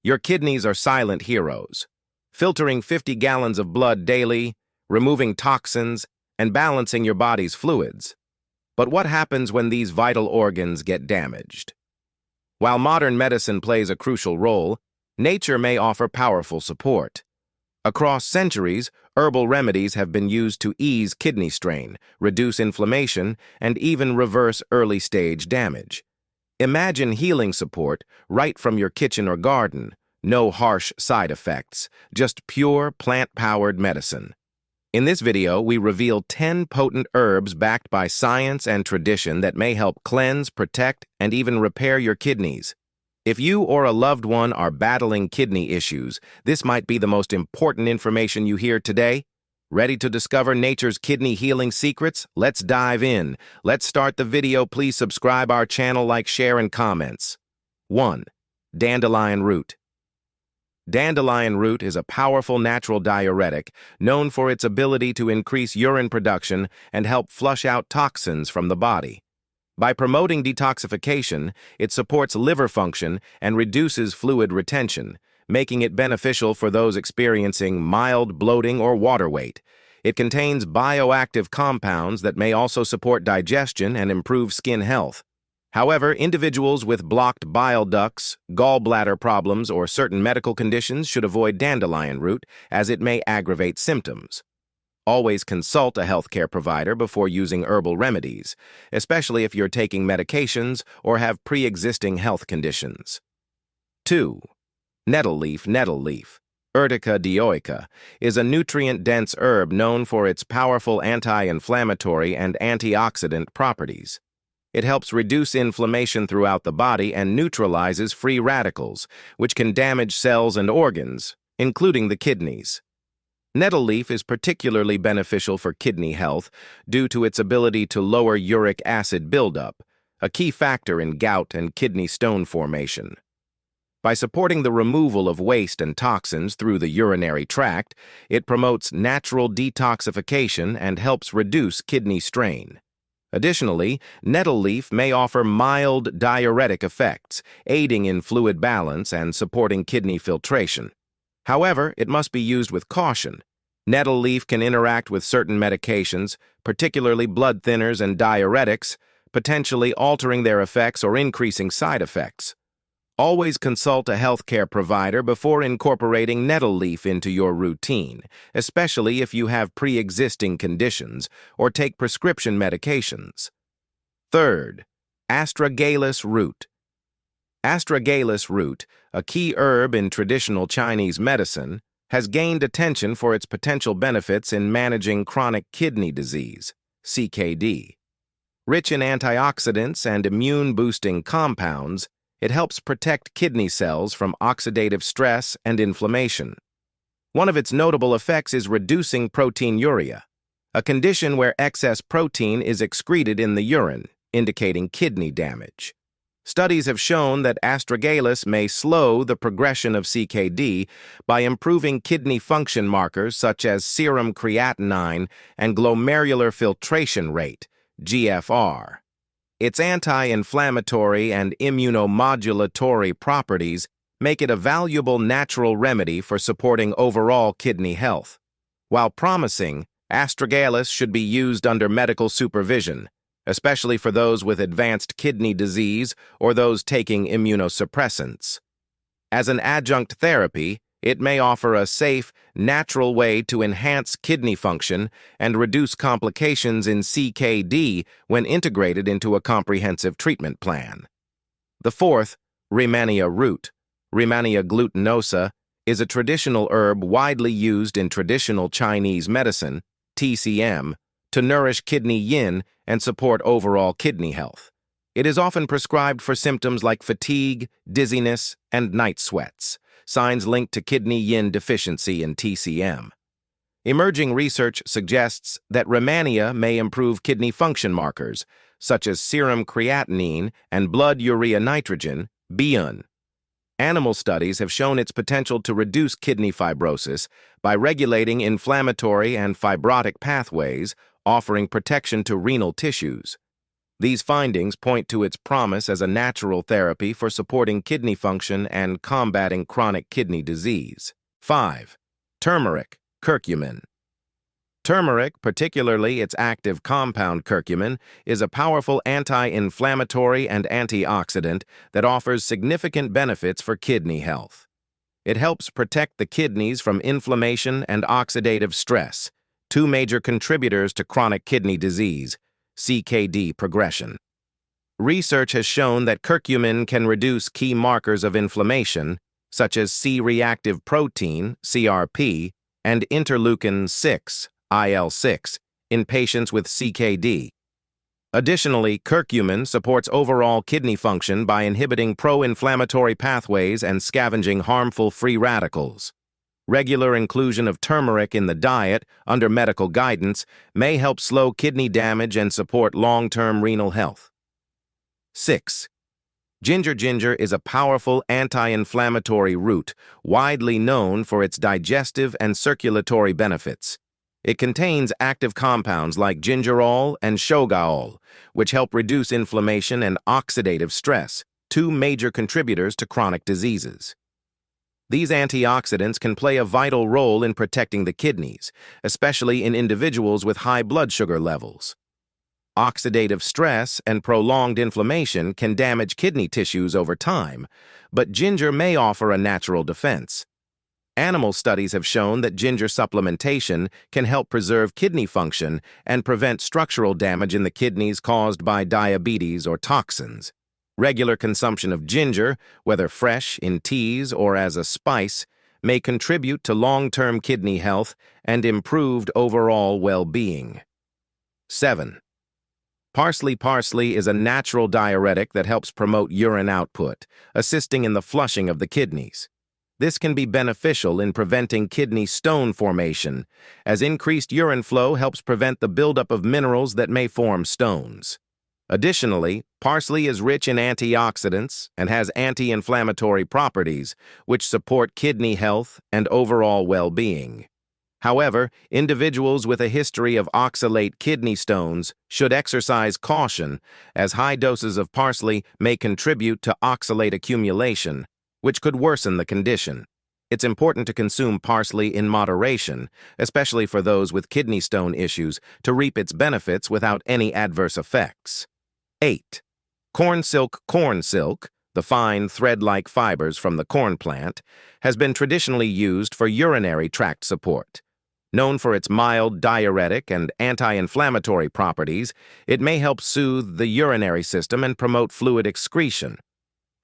Your kidneys are silent heroes, filtering 50 gallons of blood daily, removing toxins, and balancing your body's fluids. But what happens when these vital organs get damaged? While modern medicine plays a crucial role, nature may offer powerful support. Across centuries, herbal remedies have been used to ease kidney strain, reduce inflammation, and even reverse early-stage damage. Imagine healing support right from your kitchen or garden. No harsh side effects, just pure plant-powered medicine. In this video, we reveal 10 potent herbs backed by science and tradition that may help cleanse, protect, and even repair your kidneys. If you or a loved one are battling kidney issues, this might be the most important information you hear today. Ready to discover nature's kidney healing secrets? Let's dive in. Let's start the video. Please subscribe our channel, like, share, and comments. 1. Dandelion root. Dandelion root is a powerful natural diuretic known for its ability to increase urine production and help flush out toxins from the body. By promoting detoxification, it supports liver function and reduces fluid retention, making it beneficial for those experiencing mild bloating or water weight. It contains bioactive compounds that may also support digestion and improve skin health. However, individuals with blocked bile ducts, gallbladder problems, or certain medical conditions should avoid dandelion root, as it may aggravate symptoms. Always consult a healthcare provider before using herbal remedies, especially if you're taking medications or have pre-existing health conditions. 2. Nettle leaf. Nettle leaf, Urtica dioica, is a nutrient-dense herb known for its powerful anti-inflammatory and antioxidant properties. It helps reduce inflammation throughout the body and neutralizes free radicals, which can damage cells and organs, including the kidneys. Nettle leaf is particularly beneficial for kidney health due to its ability to lower uric acid buildup, a key factor in gout and kidney stone formation. By supporting the removal of waste and toxins through the urinary tract, it promotes natural detoxification and helps reduce kidney strain. Additionally, nettle leaf may offer mild diuretic effects, aiding in fluid balance and supporting kidney filtration. However, it must be used with caution. Nettle leaf can interact with certain medications, particularly blood thinners and diuretics, potentially altering their effects or increasing side effects. Always consult a healthcare provider before incorporating nettle leaf into your routine, especially if you have pre-existing conditions or take prescription medications. 3. Astragalus root. Astragalus root, a key herb in traditional Chinese medicine, has gained attention for its potential benefits in managing chronic kidney disease, CKD. Rich in antioxidants and immune-boosting compounds, it helps protect kidney cells from oxidative stress and inflammation. One of its notable effects is reducing proteinuria, a condition where excess protein is excreted in the urine, indicating kidney damage. Studies have shown that astragalus may slow the progression of CKD by improving kidney function markers such as serum creatinine and glomerular filtration rate, GFR. Its anti-inflammatory and immunomodulatory properties make it a valuable natural remedy for supporting overall kidney health. While promising, astragalus should be used under medical supervision, especially for those with advanced kidney disease or those taking immunosuppressants. As an adjunct therapy, it may offer a safe, natural way to enhance kidney function and reduce complications in CKD when integrated into a comprehensive treatment plan. The 4th, Rehmannia root. Rehmannia glutinosa is a traditional herb widely used in traditional Chinese medicine, TCM, to nourish kidney yin and support overall kidney health. It is often prescribed for symptoms like fatigue, dizziness, and night sweats, signs linked to kidney yin deficiency in TCM. Emerging research suggests that Rehmannia may improve kidney function markers, such as serum creatinine and blood urea nitrogen, BUN. Animal studies have shown its potential to reduce kidney fibrosis by regulating inflammatory and fibrotic pathways, offering protection to renal tissues. These findings point to its promise as a natural therapy for supporting kidney function and combating chronic kidney disease. 5. Turmeric, curcumin. Turmeric, particularly its active compound curcumin, is a powerful anti-inflammatory and antioxidant that offers significant benefits for kidney health. It helps protect the kidneys from inflammation and oxidative stress, two major contributors to chronic kidney disease, CKD progression. Research has shown that curcumin can reduce key markers of inflammation, such as C-reactive protein, CRP, and interleukin-6, IL-6, in patients with CKD. Additionally, curcumin supports overall kidney function by inhibiting pro-inflammatory pathways and scavenging harmful free radicals. Regular inclusion of turmeric in the diet, under medical guidance, may help slow kidney damage and support long-term renal health. 6. Ginger. Ginger is a powerful anti-inflammatory root, widely known for its digestive and circulatory benefits. It contains active compounds like gingerol and shogaol, which help reduce inflammation and oxidative stress, two major contributors to chronic diseases. These antioxidants can play a vital role in protecting the kidneys, especially in individuals with high blood sugar levels. Oxidative stress and prolonged inflammation can damage kidney tissues over time, but ginger may offer a natural defense. Animal studies have shown that ginger supplementation can help preserve kidney function and prevent structural damage in the kidneys caused by diabetes or toxins. Regular consumption of ginger, whether fresh, in teas, or as a spice, may contribute to long-term kidney health and improved overall well-being. 7. Parsley. Parsley is a natural diuretic that helps promote urine output, assisting in the flushing of the kidneys. This can be beneficial in preventing kidney stone formation, as increased urine flow helps prevent the buildup of minerals that may form stones. Additionally, parsley is rich in antioxidants and has anti-inflammatory properties, which support kidney health and overall well-being. However, individuals with a history of oxalate kidney stones should exercise caution, as high doses of parsley may contribute to oxalate accumulation, which could worsen the condition. It's important to consume parsley in moderation, especially for those with kidney stone issues, to reap its benefits without any adverse effects. 8. Corn silk. Corn silk, the fine thread-like fibers from the corn plant, has been traditionally used for urinary tract support. Known for its mild diuretic and anti-inflammatory properties, it may help soothe the urinary system and promote fluid excretion.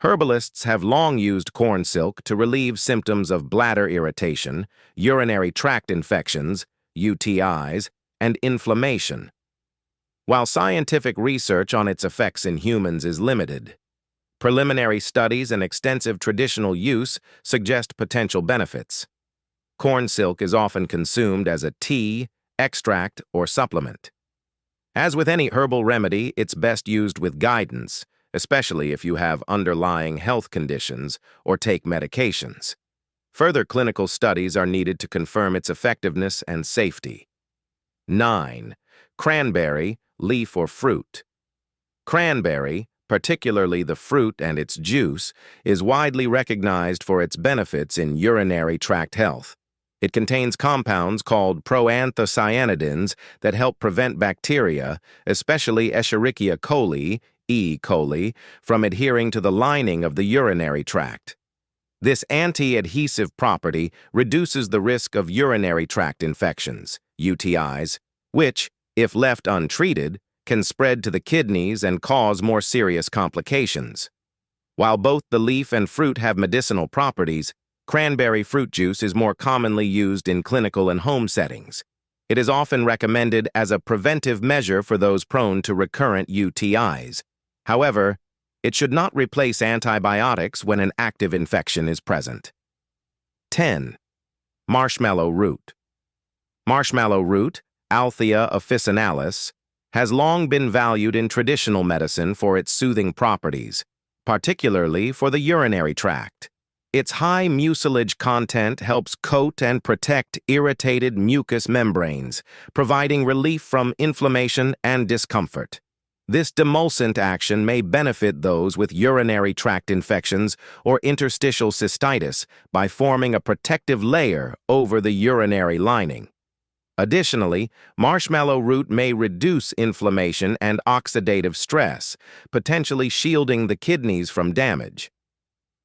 Herbalists have long used corn silk to relieve symptoms of bladder irritation, urinary tract infections, UTIs, and inflammation. While scientific research on its effects in humans is limited, preliminary studies and extensive traditional use suggest potential benefits. Corn silk is often consumed as a tea, extract, or supplement. As with any herbal remedy, it's best used with guidance, especially if you have underlying health conditions or take medications. Further clinical studies are needed to confirm its effectiveness and safety. 9. Cranberry, leaf or fruit. Cranberry, particularly the fruit and its juice, is widely recognized for its benefits in urinary tract health. It contains compounds called proanthocyanidins that help prevent bacteria, especially Escherichia coli, E. coli, from adhering to the lining of the urinary tract. This anti-adhesive property reduces the risk of urinary tract infections, UTIs, which, if left untreated, can spread to the kidneys and cause more serious complications. While both the leaf and fruit have medicinal properties, cranberry fruit juice is more commonly used in clinical and home settings. It is often recommended as a preventive measure for those prone to recurrent UTIs. However, it should not replace antibiotics when an active infection is present. 10. Marshmallow root. Marshmallow root, Althea officinalis, has long been valued in traditional medicine for its soothing properties, particularly for the urinary tract. Its high mucilage content helps coat and protect irritated mucous membranes, providing relief from inflammation and discomfort. This demulcent action may benefit those with urinary tract infections or interstitial cystitis by forming a protective layer over the urinary lining. Additionally, marshmallow root may reduce inflammation and oxidative stress, potentially shielding the kidneys from damage.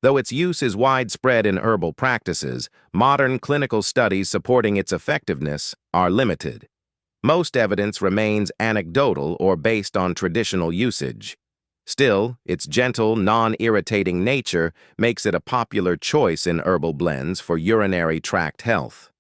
Though its use is widespread in herbal practices, modern clinical studies supporting its effectiveness are limited. Most evidence remains anecdotal or based on traditional usage. Still, its gentle, non-irritating nature makes it a popular choice in herbal blends for urinary tract health.